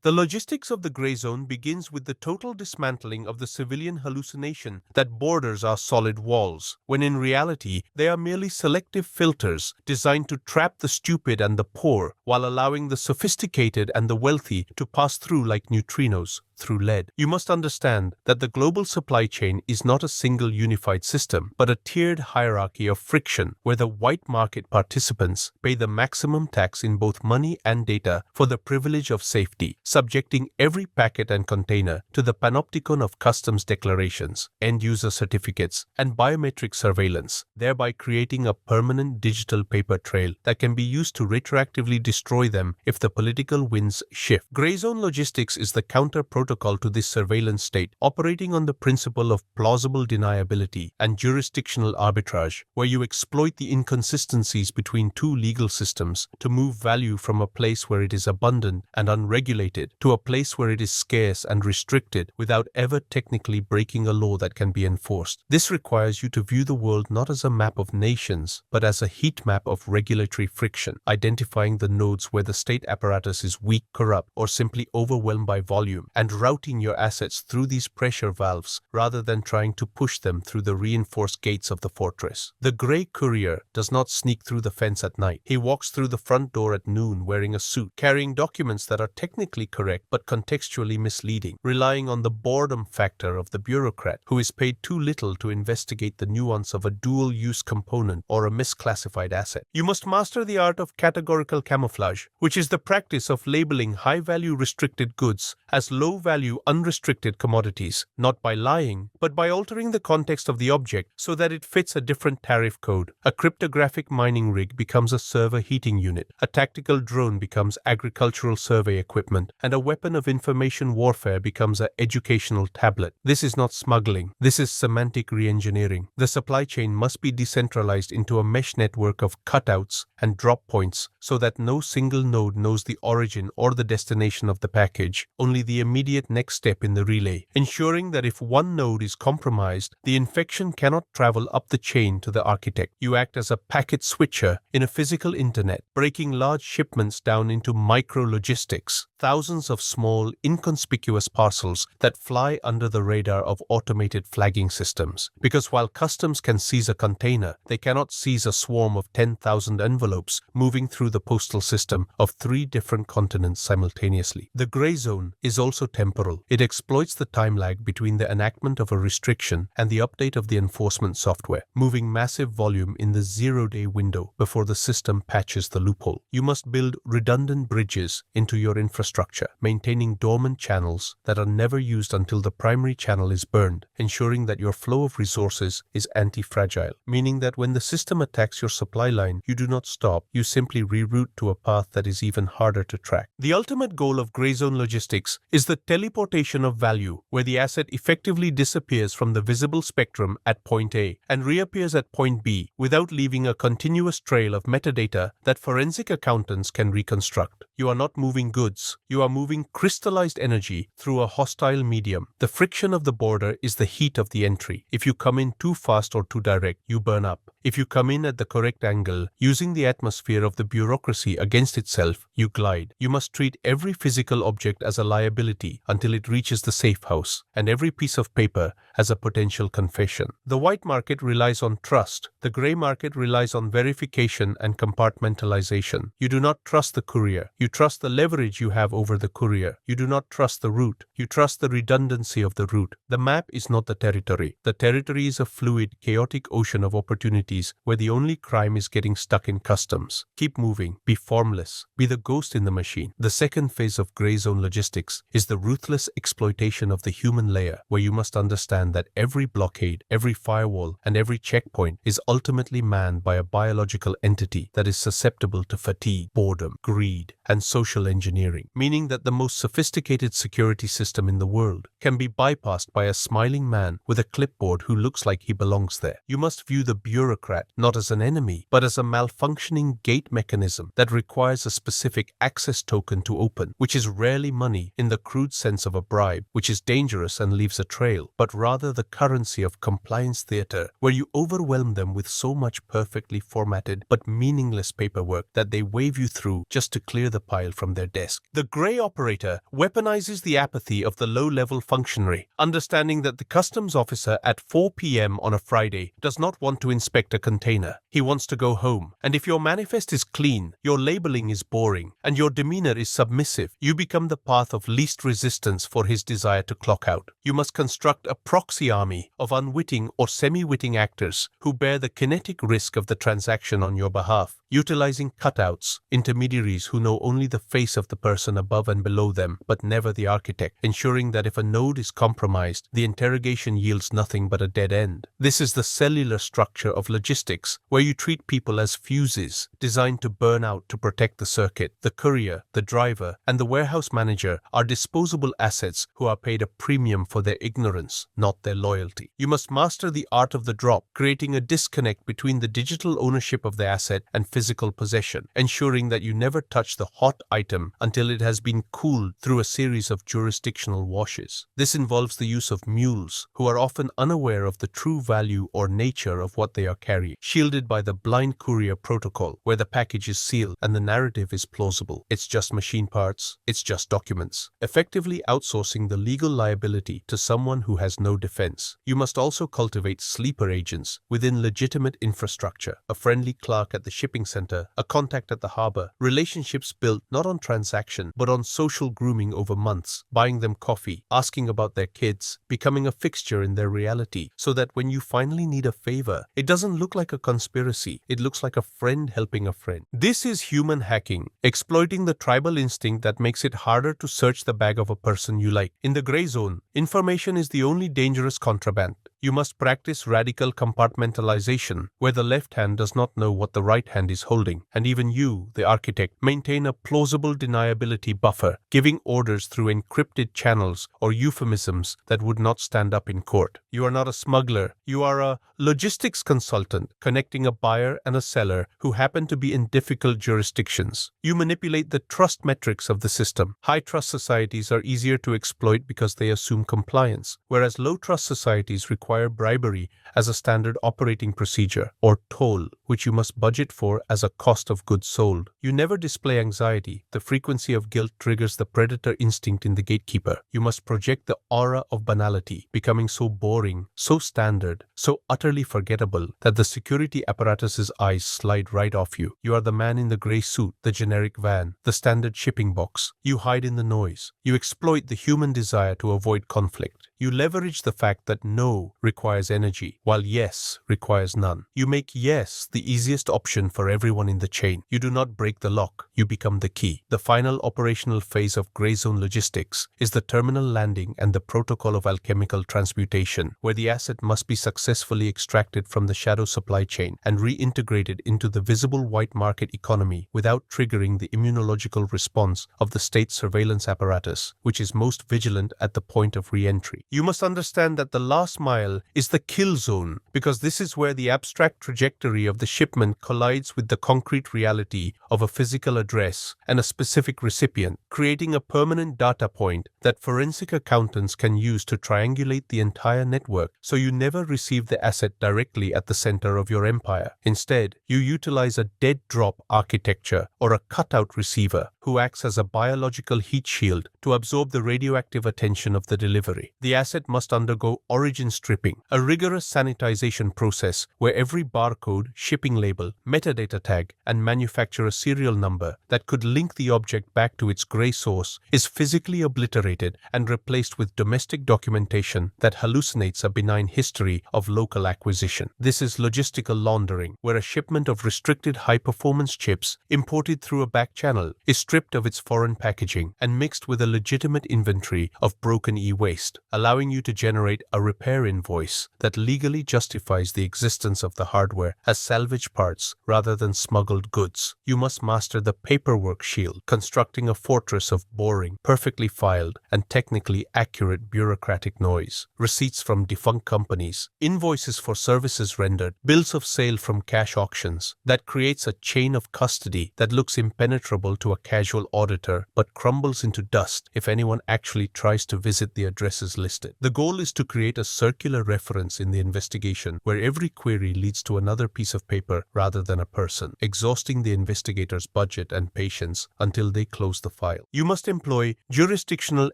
The logistics of the gray zone begins with the total dismantling of the civilian hallucination that borders are solid walls, when in reality they are merely selective filters designed to trap the stupid and the poor while allowing the sophisticated and the wealthy to pass through like neutrinos through lead. You must understand that the global supply chain is not a single unified system, but a tiered hierarchy of friction where the white market participants pay the maximum tax in both money and data for the privilege of safety, subjecting every packet and container to the panopticon of customs declarations, end-user certificates, and biometric surveillance, thereby creating a permanent digital paper trail that can be used to retroactively destroy them if the political winds shift. Gray zone logistics is the counter-protocol to this surveillance state, operating on the principle of plausible deniability and jurisdictional arbitrage, where you exploit the inconsistencies between two legal systems to move value from a place where it is abundant and unregulated to a place where it is scarce and restricted without ever technically breaking a law that can be enforced. This requires you to view the world not as a map of nations, but as a heat map of regulatory friction, identifying the nodes where the state apparatus is weak, corrupt, or simply overwhelmed by volume, and routing your assets through these pressure valves rather than trying to push them through the reinforced gates of the fortress. The gray courier does not sneak through the fence at night. He walks through the front door at noon wearing a suit, carrying documents that are technically correct but contextually misleading, relying on the boredom factor of the bureaucrat who is paid too little to investigate the nuance of a dual-use component or a misclassified asset. You must master the art of categorical camouflage, which is the practice of labeling high-value restricted goods as low-value unrestricted commodities, not by lying, but by altering the context of the object so that it fits a different tariff code. A cryptographic mining rig becomes a server heating unit, a tactical drone becomes agricultural survey equipment, and a weapon of information warfare becomes an educational tablet. This is not smuggling. This is semantic re-engineering. The supply chain must be decentralized into a mesh network of cutouts and drop points so that no single node knows the origin or the destination of the package, only the immediate next step in the relay, ensuring that if one node is compromised, the infection cannot travel up the chain to the architect. You act as a packet switcher in a physical internet, breaking large shipments down into micro-logistics, thousands of small, inconspicuous parcels that fly under the radar of automated flagging systems. Because while customs can seize a container, they cannot seize a swarm of 10,000 envelopes moving through the postal system of 3 different continents simultaneously. The gray zone is also temporal. It exploits the time lag between the enactment of a restriction and the update of the enforcement software, moving massive volume in the 0-day window before the system patches the loophole. You must build redundant bridges into your infrastructure, maintaining dormant channels that are never used until the primary channel is burned, ensuring that your flow of resources is anti-fragile, meaning that when the system attacks your supply line, you do not stop, you simply reroute to a path that is even harder to track. The ultimate goal of gray zone logistics is the teleportation of value, where the asset effectively disappears from the visible spectrum at point A and reappears at point B without leaving a continuous trail of metadata that forensic accountants can reconstruct. You are not moving goods, you are moving crystallized energy through a hostile medium. The friction of the border is the heat of the entry. If you come in too fast or too direct, you burn up. If you come in at the correct angle, using the atmosphere of the bureaucracy against itself, you glide. You must treat every physical object as a liability until it reaches the safe house, and every piece of paper as a potential confession. The white market relies on trust. The gray market relies on verification and compartmentalization. You do not trust the courier. You trust the leverage you have over the courier. You do not trust the route. You trust the redundancy of the route. The map is not the territory. The territory is a fluid, chaotic ocean of opportunities where the only crime is getting stuck in customs. Keep moving. Be formless. Be the ghost in the machine. The second phase of gray zone logistics is the ruthless exploitation of the human layer, where you must understand that every blockade, every firewall, and every checkpoint is ultimately manned by a biological entity that is susceptible to fatigue, boredom, greed, and social engineering, meaning that the most sophisticated security system in the world can be bypassed by a smiling man with a clipboard who looks like he belongs there. You must view the bureaucrat bureaucrat, not as an enemy, but as a malfunctioning gate mechanism that requires a specific access token to open, which is rarely money in the crude sense of a bribe, which is dangerous and leaves a trail, but rather the currency of compliance theater, where you overwhelm them with so much perfectly formatted but meaningless paperwork that they wave you through just to clear the pile from their desk. The gray operator weaponizes the apathy of the low-level functionary, understanding that the customs officer at 4 p.m. on a Friday does not want to inspect a container. He wants to go home. And if your manifest is clean, your labeling is boring, and your demeanor is submissive, you become the path of least resistance for his desire to clock out. You must construct a proxy army of unwitting or semi-witting actors who bear the kinetic risk of the transaction on your behalf, utilizing cutouts, intermediaries who know only the face of the person above and below them, but never the architect, ensuring that if a node is compromised, the interrogation yields nothing but a dead end. This is the cellular structure of logistics, where you treat people as fuses, designed to burn out to protect the circuit. The courier, the driver, and the warehouse manager are disposable assets who are paid a premium for their ignorance, not their loyalty. You must master the art of the drop, creating a disconnect between the digital ownership of the asset and physical possession, ensuring that you never touch the hot item until it has been cooled through a series of jurisdictional washes. This involves the use of mules, who are often unaware of the true value or nature of what they are carrying, shielded by the blind courier protocol, where the package is sealed and the narrative is plausible. It's just machine parts, it's just documents, effectively outsourcing the legal liability to someone who has no defense. You must also cultivate sleeper agents within legitimate infrastructure, a friendly clerk at the shipping center, a contact at the harbor, relationships built not on transaction but on social grooming over months, buying them coffee, asking about their kids, becoming a fixture in their reality, so that when you finally need a favor, it doesn't look like a conspiracy, it looks like a friend helping a friend. This is human hacking, exploiting the tribal instinct that makes it harder to search the bag of a person you like. In the gray zone, information is the only dangerous contraband. You must practice radical compartmentalization, where the left hand does not know what the right hand is holding, and even you, the architect, maintain a plausible deniability buffer, giving orders through encrypted channels or euphemisms that would not stand up in court. You are not a smuggler, you are a logistics consultant, connecting a buyer and a seller who happen to be in difficult jurisdictions. You manipulate the trust metrics of the system. High-trust societies are easier to exploit because they assume compliance, whereas low-trust societies require bribery as a standard operating procedure, or toll, which you must budget for as a cost of goods sold. You never display anxiety. The frequency of guilt triggers the predator instinct in the gatekeeper. You must project the aura of banality, becoming so boring, so standard, so utterly forgettable that the security apparatus's eyes slide right off you. You are the man in the gray suit, the generic van, the standard shipping box. You hide in the noise. You exploit the human desire to avoid conflict. You leverage the fact that no requires energy, while yes requires none. You make yes the easiest option for everyone in the chain. You do not break the lock, you become the key. The final operational phase of gray zone logistics is the terminal landing and the protocol of alchemical transmutation, where the asset must be successfully extracted from the shadow supply chain and reintegrated into the visible white market economy without triggering the immunological response of the state surveillance apparatus, which is most vigilant at the point of re-entry. You must understand that the last mile is the kill zone, because this is where the abstract trajectory of the shipment collides with the concrete reality of a physical address and a specific recipient, creating a permanent data point that forensic accountants can use to triangulate the entire network, so you never receive the asset directly at the center of your empire. Instead, you utilize a dead drop architecture or a cutout receiver who acts as a biological heat shield to absorb the radioactive attention of the delivery. The asset must undergo origin stripping, a rigorous sanitization process where every barcode, shipping label, metadata tag, and manufacturer serial number that could link the object back to its gray source is physically obliterated and replaced with domestic documentation that hallucinates a benign history of local acquisition. This is logistical laundering, where a shipment of restricted high-performance chips imported through a back channel is stripped of its foreign packaging and mixed with a legitimate inventory of broken e-waste, allowing you to generate a repair invoice that legally justifies the existence of the hardware as salvage parts rather than smuggled goods. You must master the paperwork shield, constructing a fortress of boring, perfectly filed, and technically accurate bureaucratic noise. Receipts from defunct companies, invoices for services rendered, bills of sale from cash auctions. That creates a chain of custody that looks impenetrable to a casual auditor but crumbles into dust if anyone actually tries to visit the addresses listed. The goal is to create a circular reference in the investigation where every query leads to another piece of paper rather than a person, exhausting the investigator's budget and patience until they close the file. You must employ jurisdictional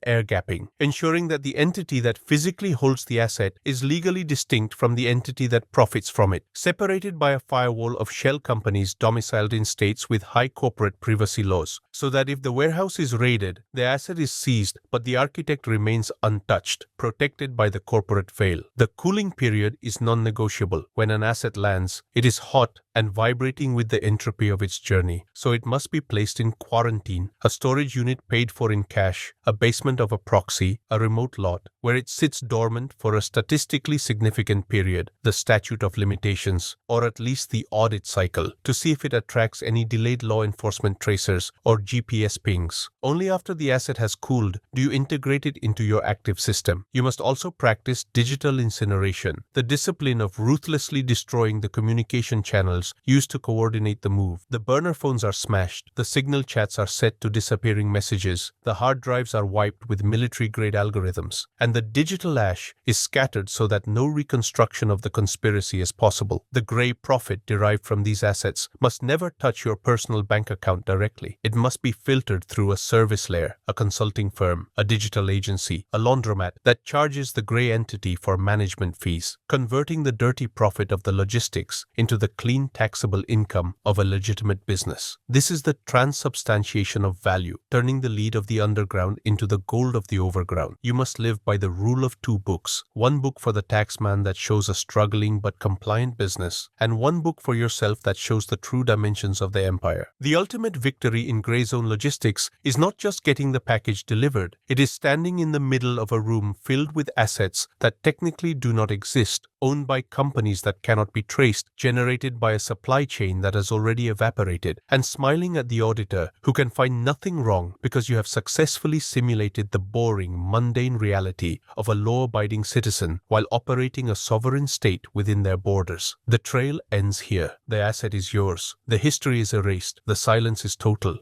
air gapping, ensuring that the entity that physically holds the asset is legally distinct from the entity that profits from it, separated by a firewall of shell companies domiciled in states with high corporate privacy laws, so that if the warehouse is raided, the asset is seized but the architect remains untouched, protected by the corporate veil. The cooling period is non-negotiable. When an asset lands, it is hot and vibrating with the entropy of its journey, so it must be placed in quarantine, a storage unit paid for in cash, a basement of a proxy, a remote lot, where it sits dormant for a statistically significant period, the statute of limitations, or at least the audit cycle, to see if it attracts any delayed law enforcement tracers or GPS pings. Only after the asset has cooled do you integrate it into your active system. You must also practice digital incineration, the discipline of ruthlessly destroying the communication channels used to coordinate the move. The burner phones are smashed, the signal chats are set to disappearing messages, the hard drives are wiped with military-grade algorithms, and the digital ash is scattered so that no reconstruction of the conspiracy is possible. The grey profit derived from these assets must never touch your personal bank account directly. It must be filtered through a service layer, a consulting firm, a digital agency, a laundromat that charges the grey entity for management fees, converting the dirty profit of the logistics into the clean taxable income of a legitimate business. This is the transubstantiation of value, turning the lead of the underground into the gold of the overground. You must live by the rule of two books, one book for the taxman that shows a struggling but compliant business, and one book for yourself that shows the true dimensions of the empire. The ultimate victory in gray zone logistics is not just getting the package delivered, it is standing in the middle of a room filled with assets that technically do not exist, owned by companies that cannot be traced, generated by a supply chain that has already evaporated, and smiling at the auditor who can find nothing wrong because you have successfully simulated the boring, mundane reality of a law-abiding citizen while operating a sovereign state within their borders. The trail ends here. The asset is yours. The history is erased. The silence is total.